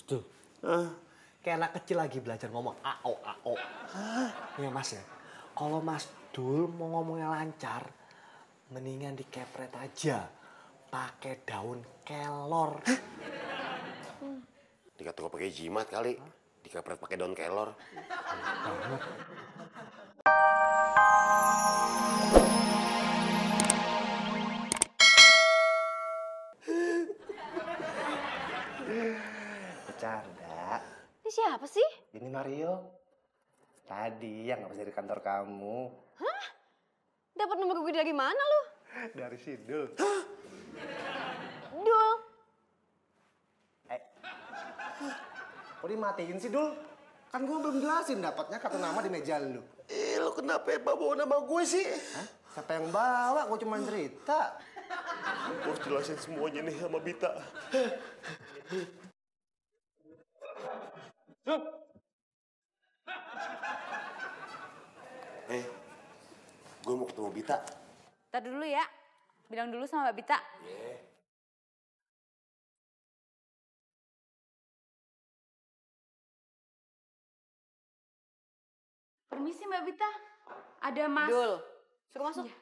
Tuh. Kayak anak kecil lagi belajar ngomong AO, AO. Ya Mas ya, kalau Mas Dul mau ngomongnya lancar, mendingan dikepret aja. Pakai daun kelor. Dikata pakai jimat kali. Dikepret pakai daun kelor. Banget. Bercanda. Ini siapa sih? Ini Mario. Tadi yang habis dari kantor kamu. Hah? Dapat nomor gue dari mana lu? Dari Sidul. Dul. Kok dimatiin sih, Dul? Kan gue belum jelasin dapatnya kartu nama di meja lu. Lo kenapa bawa nama gue sih? Hah? Siapa yang bawa? Gue cuma cerita. Gue harus jelasin semuanya nih sama Bita. Gue mau ketemu Bita. Ntar dulu ya. Bilang dulu sama Mbak Bita. Permisi Mbak Bita. Ada Mas. Dul. Suruh masuk. Iya.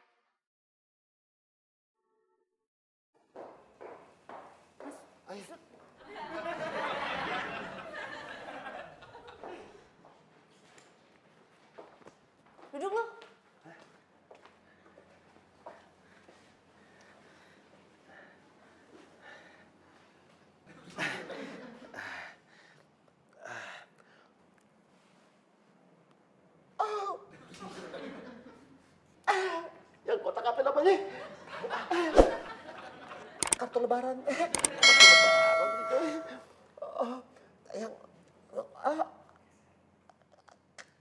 Ayo. Duduk lu. Yang kotak apa namanya? Kartu lebaran. Yang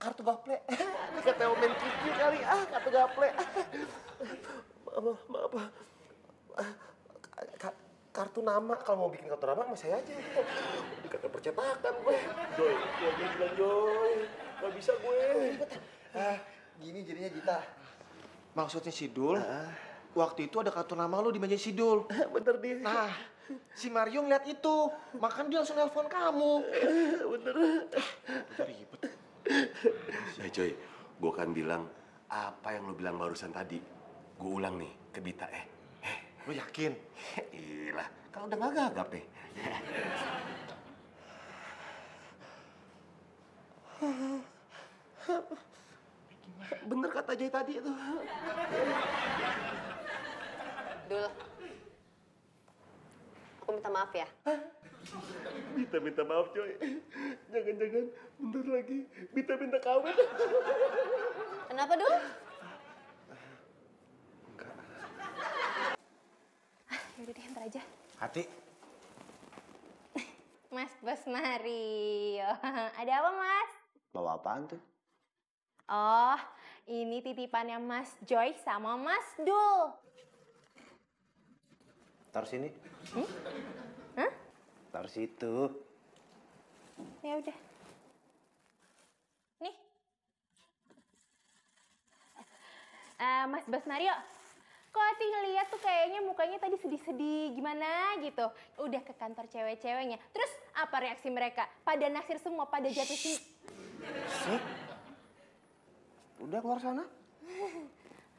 kartu gaple. Kata Omen Kiki kali. Kartu gaple. Maaf. Kartu nama. Kalau mau bikin kartu nama sama saya aja. Dikata percetakan gue. Joy, gue aja bilang Joy. Gak bisa gue. Gini jadinya Gita. Maksudnya Sidul, waktu itu ada kartu nama lu di meja Sidul. Bener dia. Nah, si Mario ngeliat itu, makanya dia langsung nelpon kamu. Bener. Ribet. Ya Joy, gue kan bilang apa yang lu bilang barusan tadi. Gue ulang nih ke Bita. Lu yakin? Iyalah, kalau udah gak gagap nih. Bener kata Joy tadi itu. Dul. Aku minta maaf ya. Bita minta maaf Joy. Jangan-jangan bentar lagi Bita minta kawin. Kenapa, Dul? Yaudah deh, ntar aja. Hati. Mas Bos Mario. Ada apa, Mas? Bawa apaan tuh? Oh, ini titipannya Mas Joy sama Mas Dul. Taruh sini. Hah? Taruh situ. Ya udah. Nih. Mas Bos Mario. Kok Ati ngeliat tuh kayaknya mukanya tadi sedih-sedih gimana gitu. Udah ke kantor cewek-ceweknya. Terus apa reaksi mereka? Pada naksir semua, pada jatuh sini. Udah keluar sana.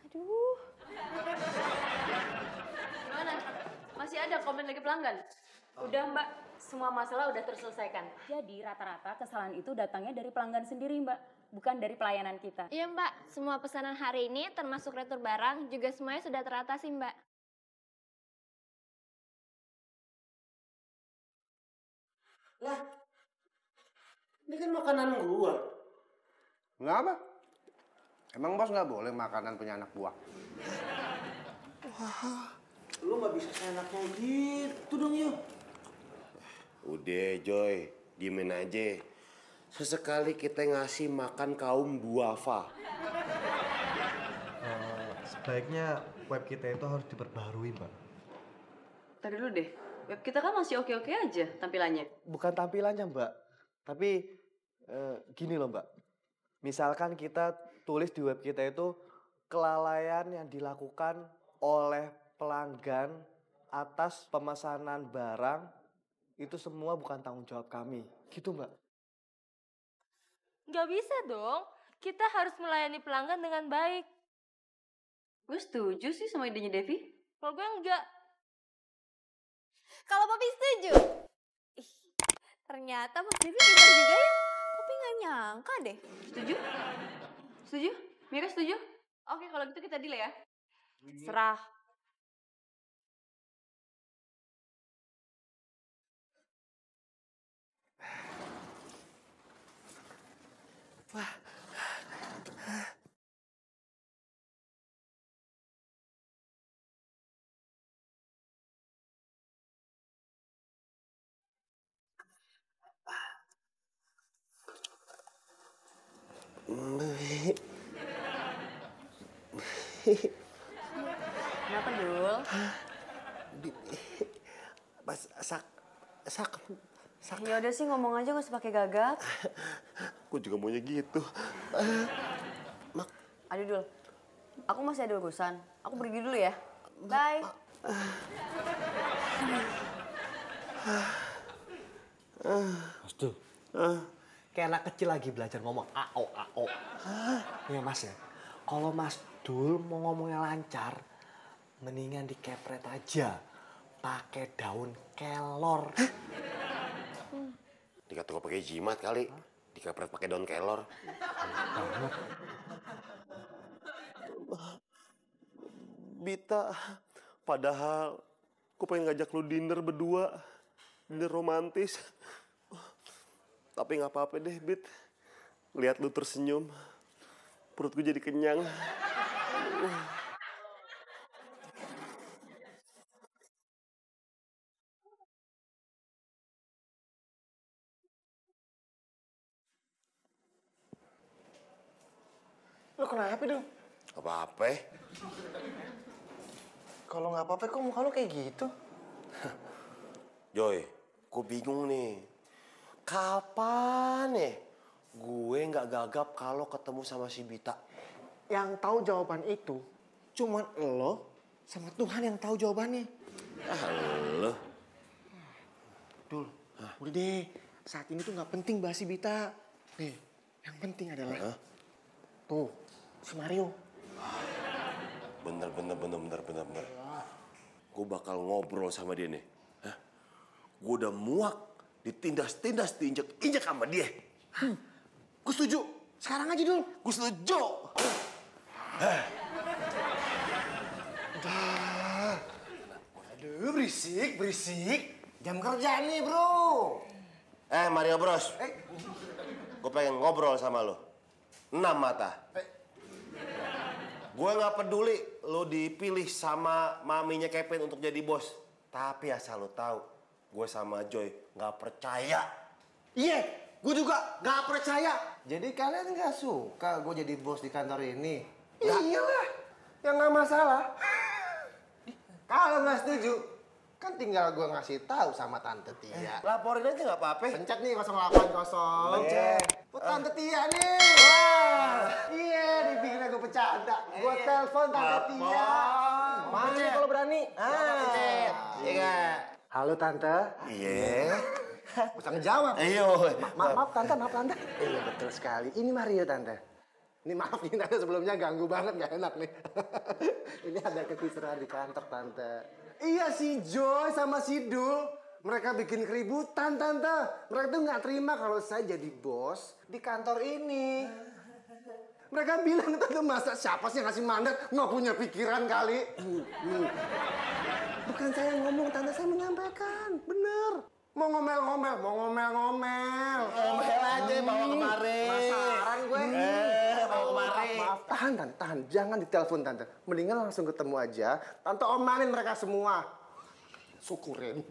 Aduh. Gimana? Masih ada komen lagi pelanggan? Udah Mbak, semua masalah udah terselesaikan. Jadi rata-rata kesalahan itu datangnya dari pelanggan sendiri Mbak, bukan dari pelayanan kita. Iya Mbak, semua pesanan hari ini termasuk retur barang juga semuanya sudah teratasi Mbak. Lah, ini kan makanan gua. Nggak apa? Emang bos nggak boleh makanan punya anak buah? Wah, lu nggak bisa seenaknya gitu dong, yuk. Udah Joy, diemin aja. Sesekali kita ngasih makan kaum duafa. Sebaiknya web kita itu harus diperbarui, Mbak. Tadi dulu deh, web kita kan masih oke-oke aja tampilannya. Bukan tampilannya, Mbak. Tapi gini loh, Mbak. Misalkan kita tulis di web kita itu kelalaian yang dilakukan oleh pelanggan atas pemesanan barang Itu semua bukan tanggung jawab kami. Gitu, Mbak? Nggak bisa dong. Kita harus melayani pelanggan dengan baik. Gue setuju sih sama idenya Devi. Kalau gue enggak. Kalau Poppy setuju? Ih, ternyata Mas Devi pintar juga ya. Poppy nggak nyangka deh. Setuju? Setuju? Mira setuju? Oke, kalau gitu kita deal ya. Serah. Kenapa, Dul? Pas sak. Ya udah sih ngomong aja nggak usah pakai gagap. Gue juga maunya gitu. Aduh, Dul. Aku masih ada urusan. Aku pergi dulu ya. Bye. Mas Dul. Kayak anak kecil lagi belajar ngomong AO. Iya, Mas ya. Kalau Mas Dul mau ngomongnya lancar, mendingan dikepret aja. Pakai daun kelor. Dikata gue pakai jimat kali. Dikepret pakai daun kelor. Bita, padahal gue pengen ngajak lu dinner berdua. Dinner romantis. Tapi nggak apa-apa deh, Bit. Lihat lu tersenyum, perut gue jadi kenyang. Lo kenapa dong? Apa-apa? Kalau nggak apa-apa kok muka lo kayak gitu? Joy, gue bingung nih. Kapan nih gue nggak gagap kalau ketemu sama si Bita? Yang tahu jawaban itu cuman lo sama Tuhan yang tahu jawabannya. Lo? Dul, udah deh. Saat ini tuh nggak penting bahas si Bita. Nih, yang penting adalah tuh si Mario. Bener. Gue bakal ngobrol sama dia nih. Gue udah muak ditindas-tindas, diinjek-injek sama dia. Gue setuju. Sekarang aja, Dul. Gue setuju. Aduh, berisik. Jam kerja nih, bro. Mario Bros. Gue pengen ngobrol sama lo. 6 mata. Gue nggak peduli lo dipilih sama maminya Kevin untuk jadi bos. Tapi asal lo tahu, gue sama Joy nggak percaya. Iya, gue juga nggak percaya. Jadi kalian nggak suka gue jadi bos di kantor ini? Iyalah, yang nggak masalah. Kalau nggak setuju, kan tinggal gue ngasih tahu sama Tante Tia. Laporin aja nggak apa-apa. Pencet nih 080. Pencet. Tante Tia nih. Wah, iya dibikin aku bercanda. Gue telepon Tante Tia. Mana kalau berani? Iya. Halo Tante. Iya. Bisa ngejawab. Ayo. Maaf Tante. Iya betul sekali. Ini Mario Tante. Ini maaf nih Tante sebelumnya ganggu banget, gak enak nih. Ini ada kekisruhan di kantor Tante. Iya si Joy sama si Dul. Mereka bikin keributan Tante. Mereka tuh gak terima kalau saya jadi bos di kantor ini. Mereka bilang Tante masa siapa sih yang ngasih mandat nggak punya pikiran kali. Bukan saya yang ngomong Tante, saya menyampaikan. Bener. Mau ngomel-ngomel. Ngomel aja, bawa kemari. Penasaran gue. Bawa kemari. Maaf. Tahan, Tante, tahan. Jangan ditelepon, Tante. Mendingan langsung ketemu aja. Tante omelin mereka semua. Syukurin.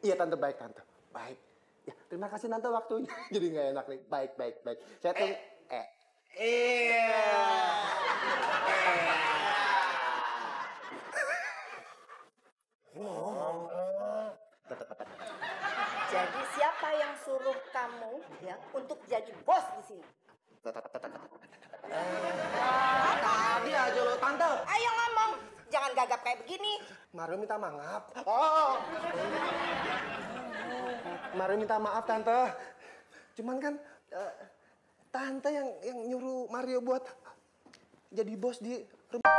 Iya, Tante. Baik, Tante. Baik. Ya, terima kasih, Tante, waktunya. Jadi nggak enak nih. Baik. Saya tunggu. Iya. Jadi siapa yang suruh kamu ya untuk jadi bos di sini? Tadi aja lo, Tante. Ayo ngomong, jangan gagap kayak begini. Mario minta maaf. Mario minta maaf tante. Cuman kan tante yang nyuruh Mario buat jadi bos di rumah.